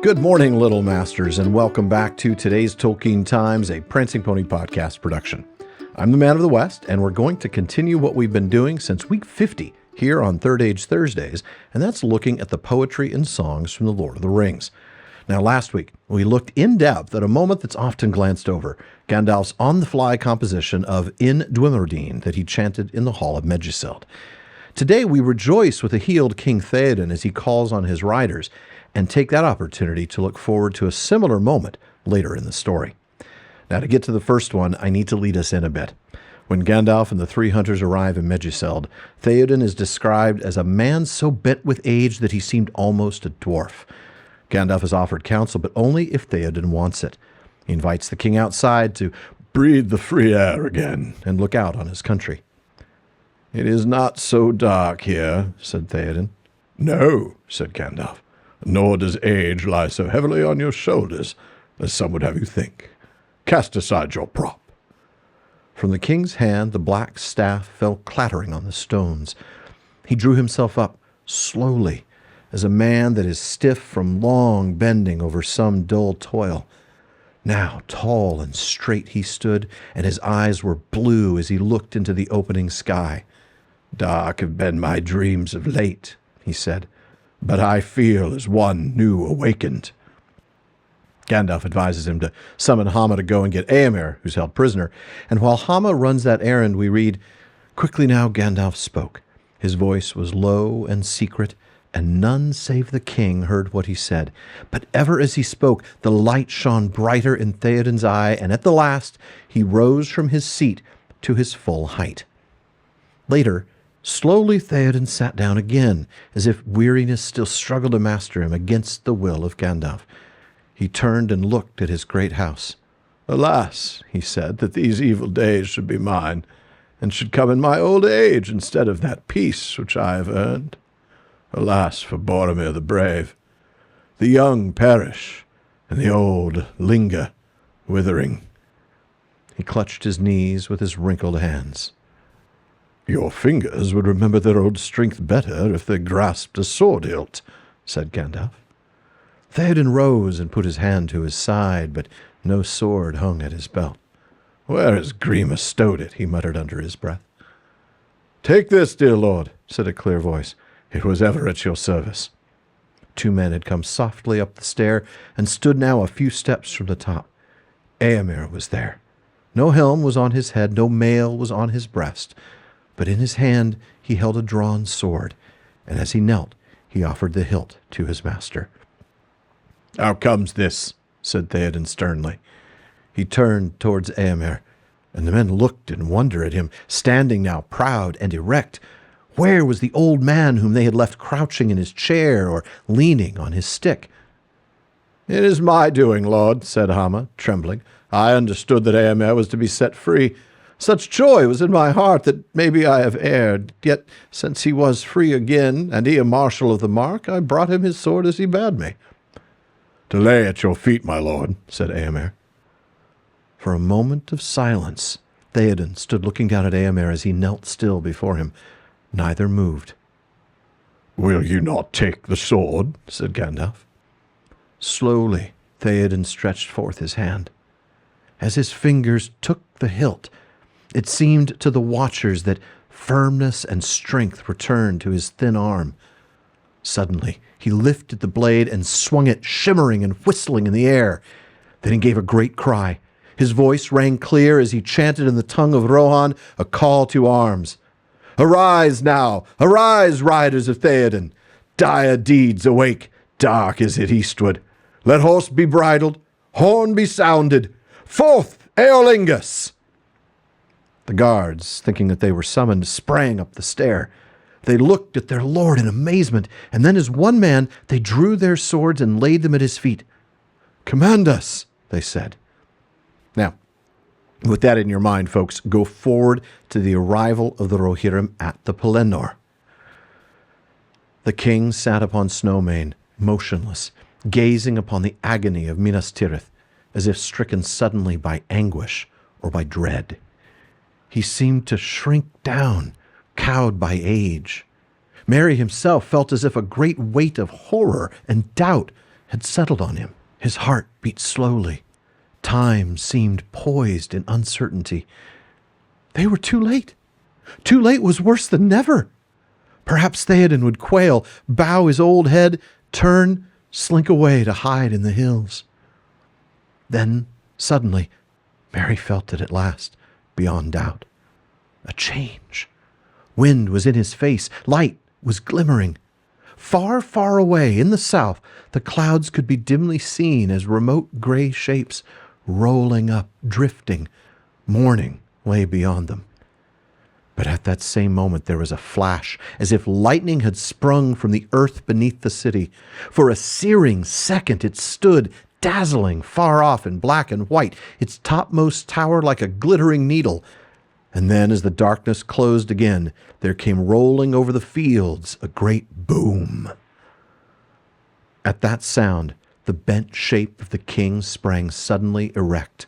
Good morning, Little Masters, and welcome back to today's Tolkien Times, a Prancing Pony podcast production. I'm the Man of the West, and we're going to continue what we've been doing since week 50 here on Third Age Thursdays, and that's looking at the poetry and songs from the Lord of the Rings. Now, last week, we looked in depth at a moment that's often glanced over, Gandalf's on-the-fly composition of In Dwymerdene that he chanted in the Hall of Meduseld. Today, we rejoice with a healed King Théoden as he calls on his riders, and take that opportunity to look forward to a similar moment later in the story. Now, to get to the first one, I need to lead us in a bit. When Gandalf and the three hunters arrive in Meduseld, Théoden is described as a man so bent with age that he seemed almost a dwarf. Gandalf is offered counsel, but only if Théoden wants it. He invites the king outside to breathe the free air again and look out on his country. "It is not so dark here," said Théoden. "No," said Gandalf. "Nor does age lie so heavily on your shoulders as some would have you think. Cast aside your prop." From the king's hand the black staff fell clattering on the stones. He drew himself up slowly, as a man that is stiff from long bending over some dull toil. Now tall and straight he stood, and his eyes were blue as he looked into the opening sky. "Dark have been my dreams of late," he said, "but I feel as one new awakened." Gandalf advises him to summon Hama to go and get Éomer, who's held prisoner. And while Hama runs that errand, we read, "Quickly now Gandalf spoke. His voice was low and secret, and none save the king heard what he said. But ever as he spoke, the light shone brighter in Théoden's eye, and at the last he rose from his seat to his full height." Later, slowly Théoden sat down again, as if weariness still struggled to master him against the will of Gandalf. He turned and looked at his great house. "Alas," he said, "that these evil days should be mine, and should come in my old age instead of that peace which I have earned. Alas for Boromir the brave. The young perish, and the old linger, withering." He clutched his knees with his wrinkled hands. "Your fingers would remember their old strength better if they grasped a sword hilt," said Gandalf. Théoden rose and put his hand to his side, but no sword hung at his belt. "Where has Grima stowed it?" he muttered under his breath. "Take this, dear lord," said a clear voice. "It was ever at your service." Two men had come softly up the stair and stood now a few steps from the top. Éomer was there. No helm was on his head, no mail was on his breast, but in his hand he held a drawn sword, and as he knelt, he offered the hilt to his master. "How comes this?" said Théoden sternly. He turned towards Éomer, and the men looked in wonder at him, standing now proud and erect. Where was the old man whom they had left crouching in his chair or leaning on his stick? "It is my doing, lord," said Hama, trembling. "I understood that Éomer was to be set free. Such joy was in my heart that maybe I have erred. Yet, since he was free again, and he a marshal of the mark, I brought him his sword as he bade me." "To lay at your feet, my lord," said Éomer. For a moment of silence, Théoden stood looking down at Éomer as he knelt still before him. Neither moved. "Will you not take the sword?" said Gandalf. Slowly, Théoden stretched forth his hand. As his fingers took the hilt, it seemed to the watchers that firmness and strength returned to his thin arm. Suddenly, he lifted the blade and swung it shimmering and whistling in the air. Then he gave a great cry. His voice rang clear as he chanted in the tongue of Rohan a call to arms. "Arise now! Arise, riders of Théoden! Dire deeds awake! Dark is it eastward! Let horse be bridled, horn be sounded! Forth, Eolingus!" The guards, thinking that they were summoned, sprang up the stair. They looked at their lord in amazement, and then as one man they drew their swords and laid them at his feet. "Command us," they said. Now, with that in your mind, folks, go forward to the arrival of the Rohirrim at the Pelennor. The king sat upon Snowmane, motionless, gazing upon the agony of Minas Tirith, as if stricken suddenly by anguish or by dread. He seemed to shrink down, cowed by age. Merry himself felt as if a great weight of horror and doubt had settled on him. His heart beat slowly. Time seemed poised in uncertainty. They were too late. Too late was worse than never. Perhaps Théoden would quail, bow his old head, turn, slink away to hide in the hills. Then, suddenly, Merry felt it at last, beyond doubt. A change. Wind was in his face. Light was glimmering. Far, far away in the south, the clouds could be dimly seen as remote gray shapes rolling up, drifting. Morning lay beyond them. But at that same moment there was a flash, as if lightning had sprung from the earth beneath the city. For a searing second it stood, dazzling, far off in black and white, its topmost tower like a glittering needle. And then, as the darkness closed again, there came rolling over the fields a great boom. At that sound, the bent shape of the king sprang suddenly erect.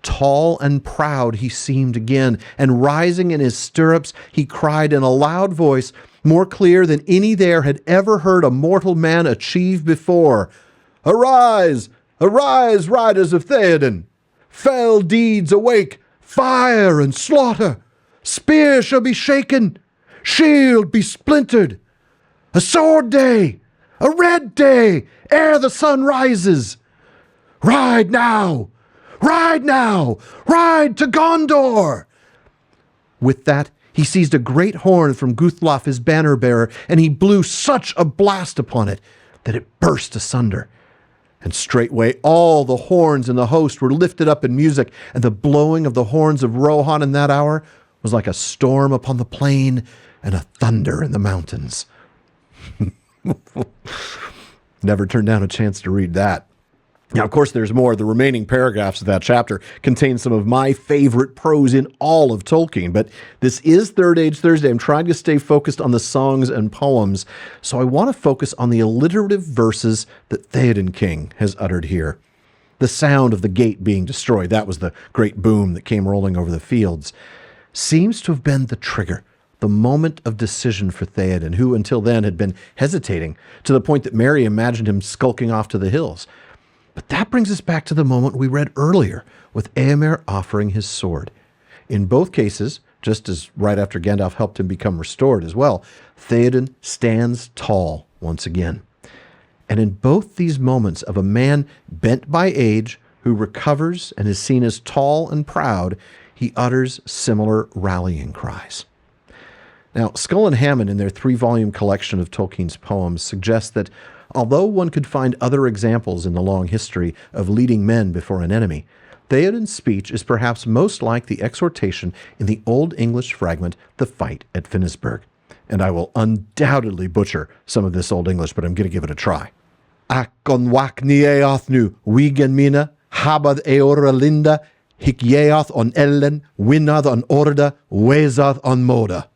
Tall and proud he seemed again, and rising in his stirrups, he cried in a loud voice, more clear than any there had ever heard a mortal man achieve before, "Arise! Arise, riders of Théoden! Fell deeds awake! Fire and slaughter! Spear shall be shaken! Shield be splintered! A sword day! A red day, ere the sun rises! Ride now! Ride now! Ride to Gondor!" With that, he seized a great horn from Guthlaf his banner-bearer, and he blew such a blast upon it that it burst asunder. And straightway all the horns in the host were lifted up in music, and the blowing of the horns of Rohan in that hour was like a storm upon the plain and a thunder in the mountains. Never turned down a chance to read that. Now, of course, there's more. The remaining paragraphs of that chapter contain some of my favorite prose in all of Tolkien, but this is Third Age Thursday. I'm trying to stay focused on the songs and poems, so I want to focus on the alliterative verses that Théoden King has uttered here. The sound of the gate being destroyed, that was the great boom that came rolling over the fields, seems to have been the trigger, the moment of decision for Théoden, who until then had been hesitating, to the point that Merry imagined him skulking off to the hills. But that brings us back to the moment we read earlier, with Éomer offering his sword. In both cases, just as right after Gandalf helped him become restored as well, Théoden stands tall once again. And in both these moments of a man bent by age who recovers and is seen as tall and proud, he utters similar rallying cries. Now, Skull and Hammond, in their 3-volume collection of Tolkien's poems, suggest that although one could find other examples in the long history of leading men before an enemy, Théoden's speech is perhaps most like the exhortation in the Old English fragment, The Fight at Finnisburg. And I will undoubtedly butcher some of this Old English, but I'm going to give it a try. Ac on wacni eothnu, wigan mina, habad eora linda, hic yeoth on ellen, winad on orda, wezath on moda.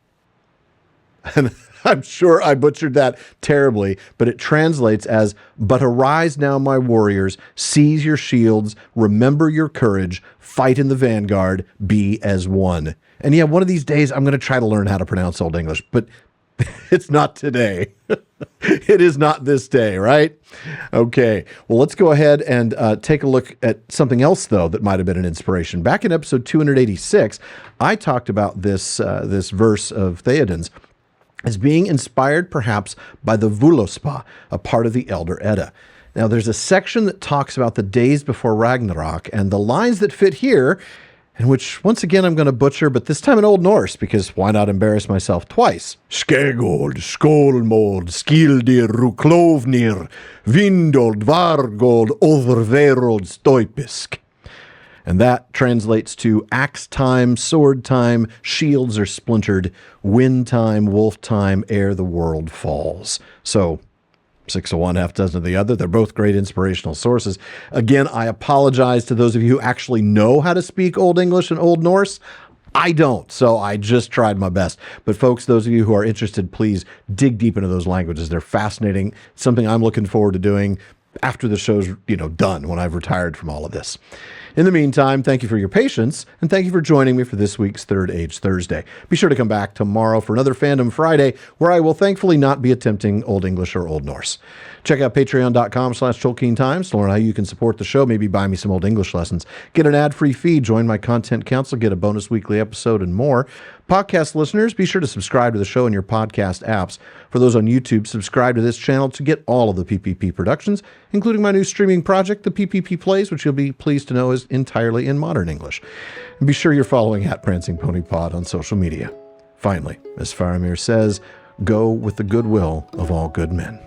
And I'm sure I butchered that terribly, but it translates as, "But arise now, my warriors, seize your shields, remember your courage, fight in the vanguard, be as one." And yeah, one of these days I'm going to try to learn how to pronounce Old English, but it's not today. It is not this day, right? Okay, well, let's go ahead and take a look at something else, though, that might have been an inspiration. Back in episode 286, I talked about this verse of Théoden's as being inspired perhaps by the Völuspá, a part of the Elder Edda. Now, there's a section that talks about the days before Ragnarok, and the lines that fit here, and which, once again, I'm going to butcher, but this time in Old Norse, because why not embarrass myself twice? Skegold, Skolmold, Skildir, Ruklovnir, Vindold, Vargold, Oververold, Stoipisk. And that translates to axe time, sword time, shields are splintered, wind time, wolf time, ere the world falls. So 6 of one, half dozen of the other. They're both great inspirational sources. Again, I apologize to those of you who actually know how to speak Old English and Old Norse. I don't, so I just tried my best. But folks, those of you who are interested, please dig deep into those languages. They're fascinating, something I'm looking forward to doing. after the show's, done, when I've retired from all of this. In the meantime, thank you for your patience, and thank you for joining me for this week's Third Age Thursday. Be sure to come back tomorrow for another Fandom Friday, where I will thankfully not be attempting Old English or Old Norse. Check out patreon.com/TolkienTimes to learn how you can support the show, maybe buy me some Old English lessons, get an ad-free feed, join my content council, get a bonus weekly episode, and more. Podcast listeners, be sure to subscribe to the show in your podcast apps. For those on YouTube, subscribe to this channel to get all of the PPP productions, including my new streaming project, The PPP Plays, which you'll be pleased to know is entirely in modern English. And be sure you're following @PrancingPonyPod on social media. Finally, as Faramir says, go with the goodwill of all good men.